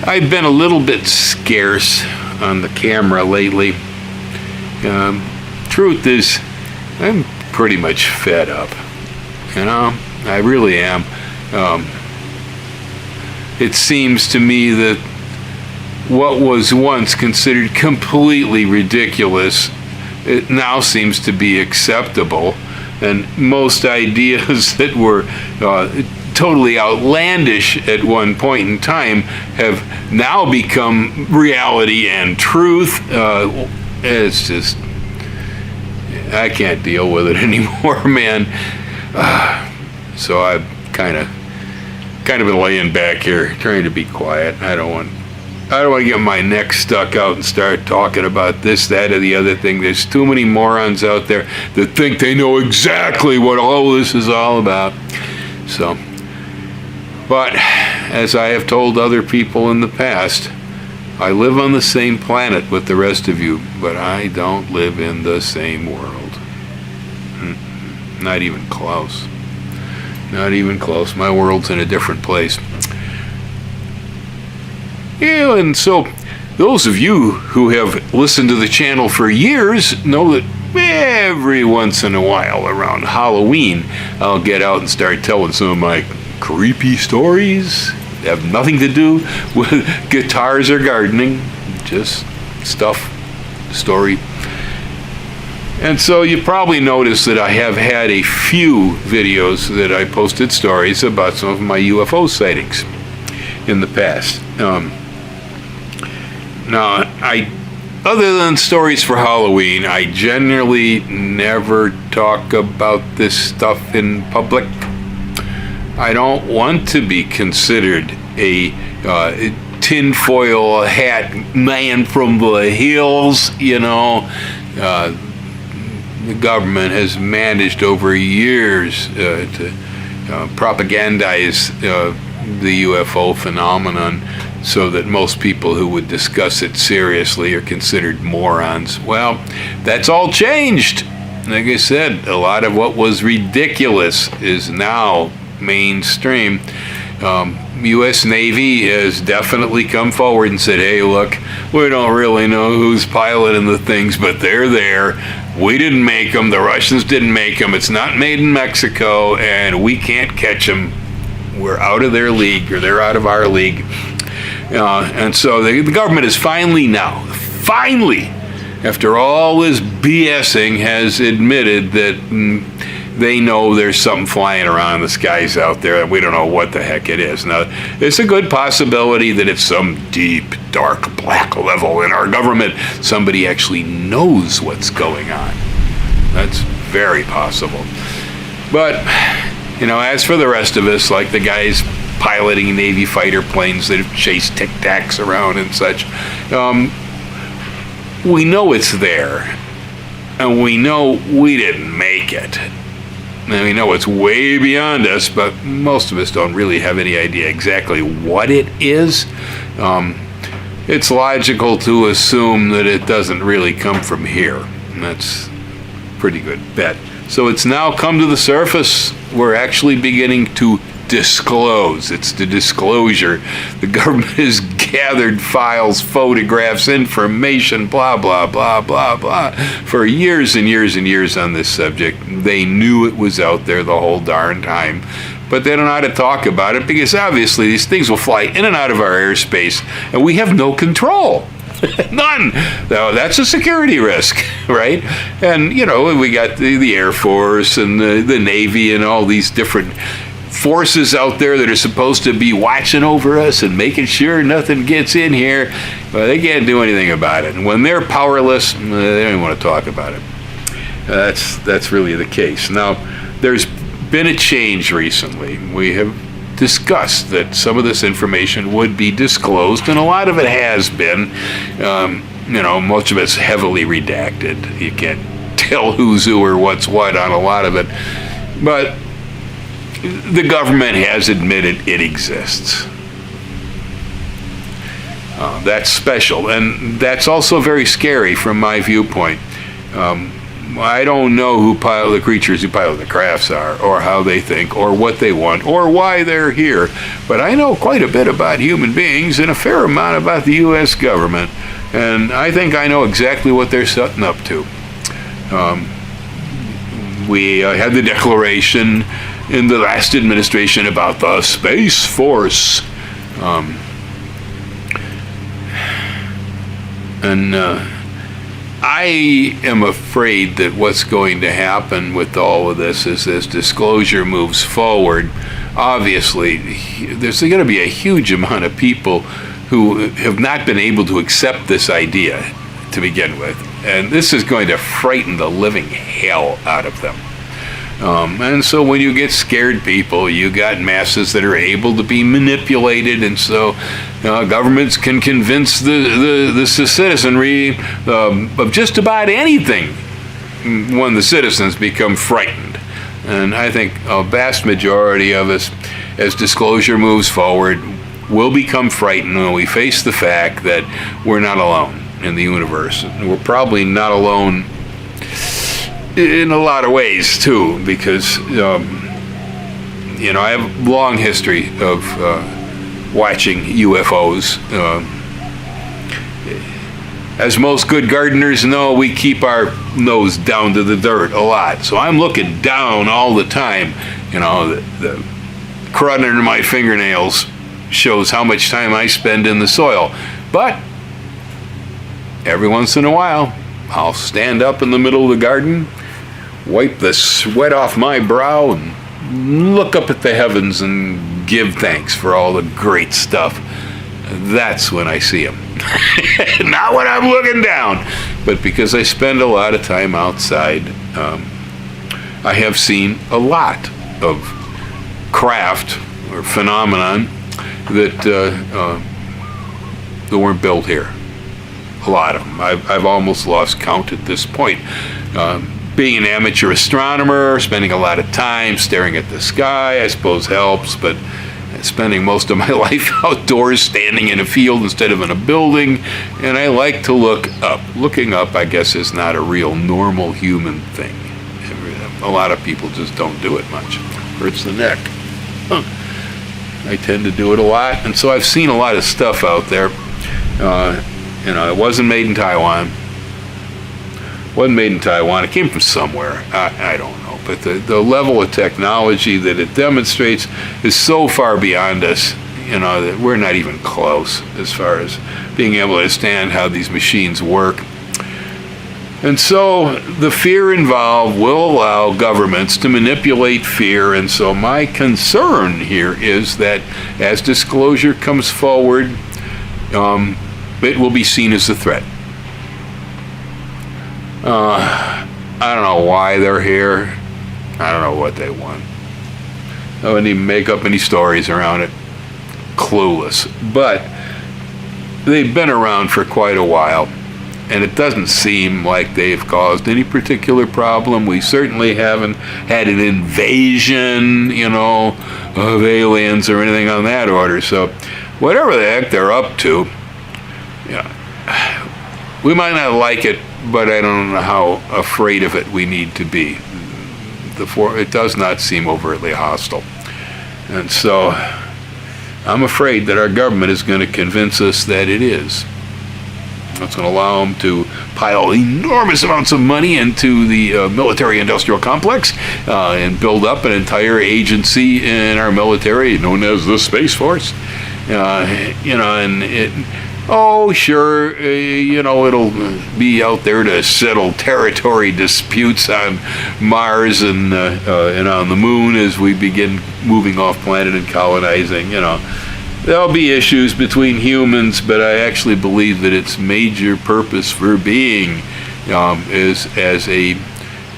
I've been a little bit scarce on the camera lately. Truth is, I'm pretty much fed up. I really am. It seems to me that what was once considered completely ridiculous, it now seems to be acceptable. And most ideas that were totally outlandish at one point in time have now become reality and truth. It's just, I can't deal with it anymore, man. So I've kind of been laying back here, trying to be quiet. I don't want to get my neck stuck out and start talking about this, that, or the other thing. There's too many morons out there that think they know exactly what all this is all about. So, but as I have told other people in the past, I live on the same planet with the rest of you, but I don't live in the same world. Not even close. Not even close. My world's in a different place. Yeah, and so those of you who have listened to the channel for years know that every once in a while around Halloween, I'll get out and start telling some of my creepy stories. They have nothing to do with guitars or gardening, just stuff, story. And so you probably noticed that I have had a few videos that I posted stories about some of my UFO sightings in the past. Now, other than stories for Halloween, I generally never talk about this stuff in public. I don't want to be considered a tinfoil hat man from the hills, The government has managed over years to propagandize the UFO phenomenon so that most people who would discuss it seriously are considered morons. Well, that's all changed. Like I said, a lot of what was ridiculous is now mainstream. U.S. Navy has definitely come forward and said, hey, look, we don't really know who's piloting the things, but they're there. We didn't make them. The Russians didn't make them. It's not made in Mexico, and we can't catch them. We're out of their league, or they're out of our league. And so the government is finally, after all this BSing, has admitted that they know there's something flying around in the skies out there and we don't know what the heck it is. Now, it's a good possibility that it's some deep, dark, black level in our government. Somebody actually knows what's going on. That's very possible. But, as for the rest of us, like the guys piloting Navy fighter planes that have chased Tic Tacs around and such, we know it's there. And we know we didn't make it. And we know it's way beyond us, but most of us don't really have any idea exactly what it is. It's logical to assume that it doesn't really come from here. And that's a pretty good bet. So it's now come to the surface. We're actually beginning to disclose. It's the disclosure. The government has gathered files, photographs, information, blah, blah, blah, blah, blah, for years and years and years on this subject. They knew it was out there the whole darn time, but they don't know how to talk about it because obviously these things will fly in and out of our airspace and we have no control. None. Now, that's a security risk, right? And, we got the Air Force and the Navy and all these different forces out there that are supposed to be watching over us and making sure nothing gets in here. Well, they can't do anything about it. And when they're powerless, they don't even want to talk about it. That's really the case. Now, there's been a change recently. We have discussed that some of this information would be disclosed, and a lot of it has been. Most of it's heavily redacted. You can't tell who's who or what's what on a lot of it. But the government has admitted it exists. That's special, and that's also very scary from my viewpoint. I don't know who the creatures who pilot the crafts are, or how they think, or what they want, or why they're here. But I know quite a bit about human beings and a fair amount about the U.S. government. And I think I know exactly what they're setting up to. We had the declaration in the last administration about the Space Force. I am afraid that what's going to happen with all of this is as disclosure moves forward, obviously, there's going to be a huge amount of people who have not been able to accept this idea to begin with. And this is going to frighten the living hell out of them. And so when you get scared people, you got masses that are able to be manipulated, and so governments can convince the citizenry of just about anything when the citizens become frightened. And I think a vast majority of us, as disclosure moves forward, will become frightened when we face the fact that we're not alone in the universe. And we're probably not alone in a lot of ways too, because I have a long history of watching UFOs. As most good gardeners know, we keep our nose down to the dirt a lot. So I'm looking down all the time. The crud under my fingernails shows how much time I spend in the soil. But every once in a while, I'll stand up in the middle of the garden, wipe the sweat off my brow, and look up at the heavens and give thanks for all the great stuff. That's when I see them. Not when I'm looking down, but because I spend a lot of time outside. I have seen a lot of craft or phenomenon that weren't built here. A lot of them. I've almost lost count at this point. Being an amateur astronomer, spending a lot of time staring at the sky, I suppose helps, but spending most of my life outdoors, standing in a field instead of in a building, and I like to look up. Looking up, I guess, is not a real normal human thing. A lot of people just don't do it much. Hurts the neck. I tend to do it a lot, and so I've seen a lot of stuff out there. It wasn't made in Taiwan. It came from somewhere. I don't know. But the level of technology that it demonstrates is so far beyond us, that we're not even close as far as being able to understand how these machines work. And so the fear involved will allow governments to manipulate fear. And so my concern here is that as disclosure comes forward, it will be seen as a threat. I don't know why they're here. I don't know what they want. I wouldn't even make up any stories around it. Clueless. But they've been around for quite a while, and it doesn't seem like they've caused any particular problem. We certainly haven't had an invasion, of aliens or anything on that order. So whatever the heck they're up to, we might not like it, but I don't know how afraid of it we need to be. It does not seem overtly hostile. And so I'm afraid that our government is going to convince us that it is. That's going to allow them to pile enormous amounts of money into the military-industrial complex and build up an entire agency in our military known as the Space Force. It'll be out there to settle territory disputes on Mars and on the moon as we begin moving off planet and colonizing. There'll be issues between humans, but I actually believe that its major purpose for being is as a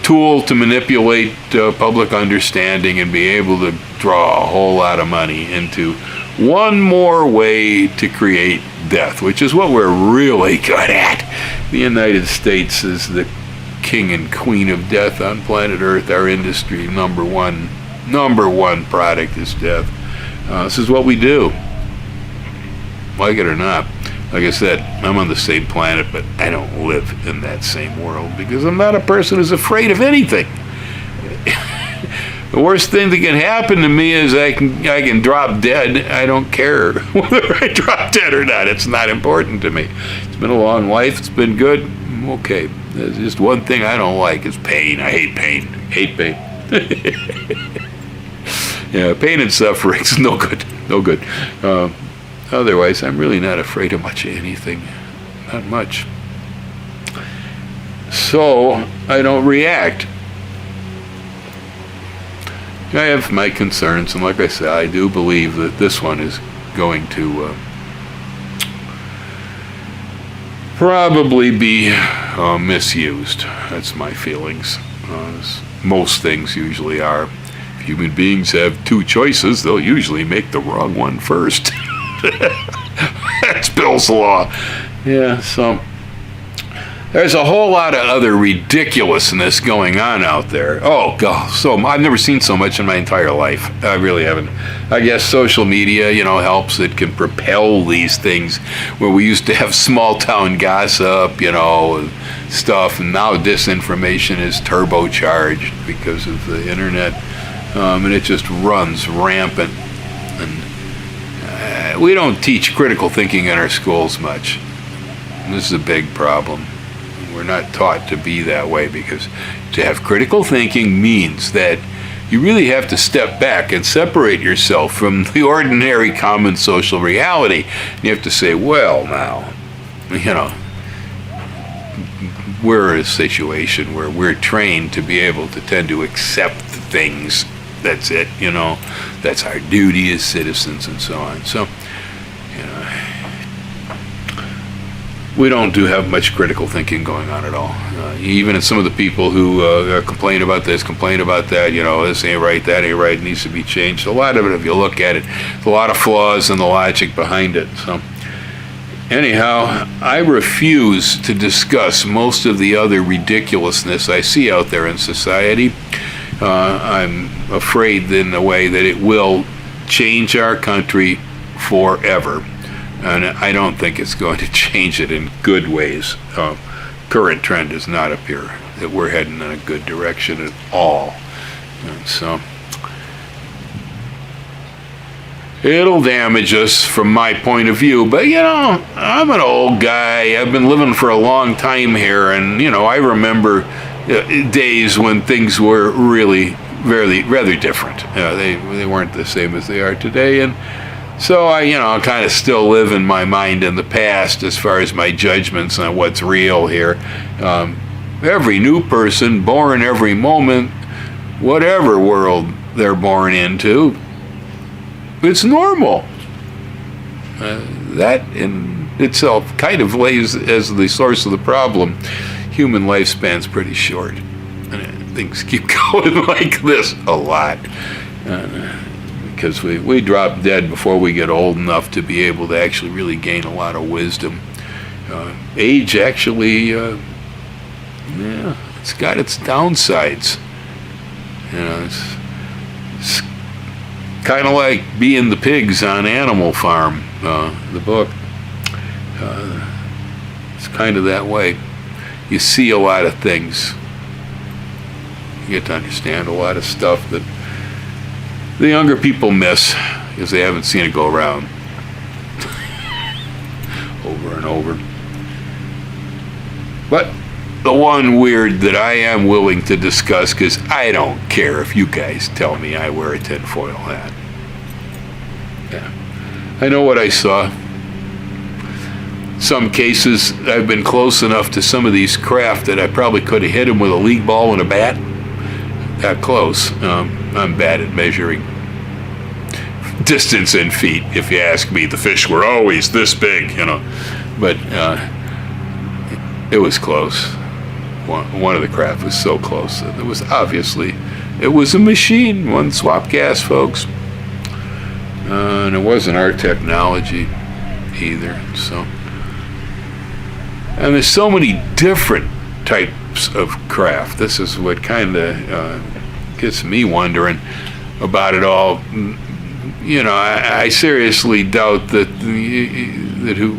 tool to manipulate public understanding and be able to draw a whole lot of money into one more way to create death, which is what we're really good at. The United States is the king and queen of death on planet Earth. Our industry, number one product is death. This is what we do, like it or not. Like I said, I'm on the same planet, but I don't live in that same world because I'm not a person who's afraid of anything. The worst thing that can happen to me is I can drop dead. I don't care whether I drop dead or not. It's not important to me. It's been a long life. It's been good. I'm okay. There's just one thing I don't like is pain. I hate pain. Hate pain. Yeah, pain and suffering is no good. No good. Otherwise, I'm really not afraid of much of anything. Not much. So, I don't react. I have my concerns, and like I said, I do believe that this one is going to probably be misused. That's my feelings. As most things usually are. If human beings have two choices, they'll usually make the wrong one first. That's Bill's law. Yeah, so there's a whole lot of other ridiculousness going on out there. Oh, God, I've never seen so much in my entire life. I really haven't. I guess social media, helps. It can propel these things where we used to have small town gossip, stuff, and now disinformation is turbocharged because of the internet, and it just runs rampant. And we don't teach critical thinking in our schools much. And this is a big problem. We're not taught to be that way because to have critical thinking means that you really have to step back and separate yourself from the ordinary common social reality. You have to say, well, now, we're in a situation where we're trained to be able to tend to accept things. That's it, that's our duty as citizens and so on. So, we don't have much critical thinking going on at all. Even in some of the people who complain about this, complain about that, this ain't right, that ain't right, it needs to be changed. A lot of it, if you look at it, there's a lot of flaws in the logic behind it. So, anyhow, I refuse to discuss most of the other ridiculousness I see out there in society. I'm afraid in a way that it will change our country forever. And I don't think it's going to change it in good ways. Current trend does not appear that we're heading in a good direction at all. And so it'll damage us from my point of view. But, I'm an old guy. I've been living for a long time here. And, I remember days when things were really rather different. They weren't the same as they are today. And so I kind of still live in my mind in the past as far as my judgments on what's real here. Every new person born every moment, whatever world they're born into, it's normal. That in itself kind of lays as the source of the problem. Human lifespan's pretty short, and things keep going like this a lot. Because we drop dead before we get old enough to be able to actually really gain a lot of wisdom. Age actually, it's got its downsides. It's kind of like being the pigs on Animal Farm, the book. It's kind of that way. You see a lot of things. You get to understand a lot of stuff that the younger people miss because they haven't seen it go around over and over. But the one weird that I am willing to discuss, because I don't care if you guys tell me I wear a tinfoil hat. Yeah. I know what I saw. Some cases, I've been close enough to some of these craft that I probably could have hit them with a league ball and a bat. That close. I'm bad at measuring distance in feet, if you ask me. The fish were always this big, but it was close. One of the craft was so close that it was a machine. One swap gas, folks, and it wasn't our technology either. So, and there's so many different types of craft. This is what kind of gets me wondering about it all. I seriously doubt that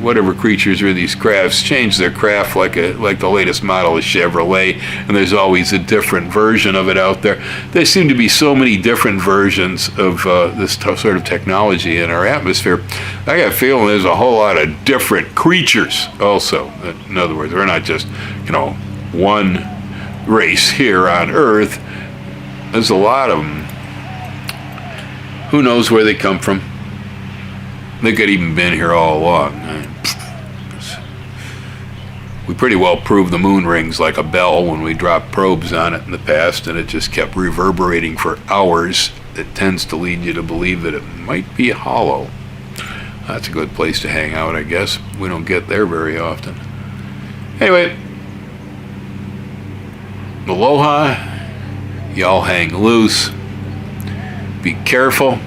whatever creatures are these crafts change their craft like the latest model of Chevrolet, and there's always a different version of it out there. There seem to be so many different versions of this sort of technology in our atmosphere. I got a feeling there's a whole lot of different creatures also. In other words, we're not just, one race here on Earth. There's a lot of them. Who knows where they come from? They could even been here all along. We pretty well proved the moon rings like a bell when we dropped probes on it in the past, and it just kept reverberating for hours. It tends to lead you to believe that it might be hollow. That's a good place to hang out, I guess. We don't get there very often. Anyway, aloha. Y'all hang loose. Be careful.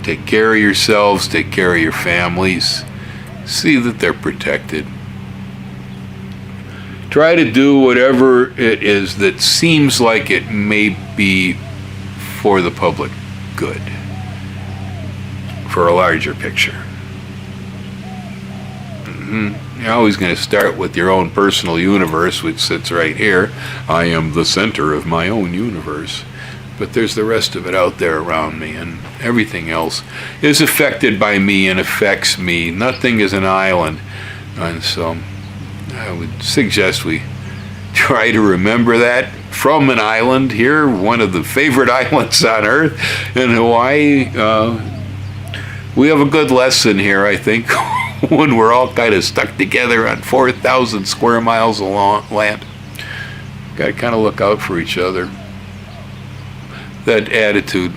Take care of yourselves. Take care of your families. See that they're protected. Try to do whatever it is that seems like it may be for the public good, for a larger picture. You're always going to start with your own personal universe, which sits right here. I am the center of my own universe. But there's the rest of it out there around me, and everything else is affected by me and affects me. Nothing is an island. And so I would suggest we try to remember that from an island here, one of the favorite islands on Earth in Hawaii. We have a good lesson here, I think, when we're all kind of stuck together on 4,000 square miles of land. Got to kind of look out for each other. That attitude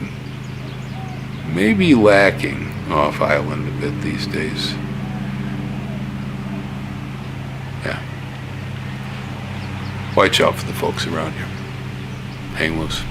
may be lacking off island a bit these days. Yeah. Watch out for the folks around you. Hang loose.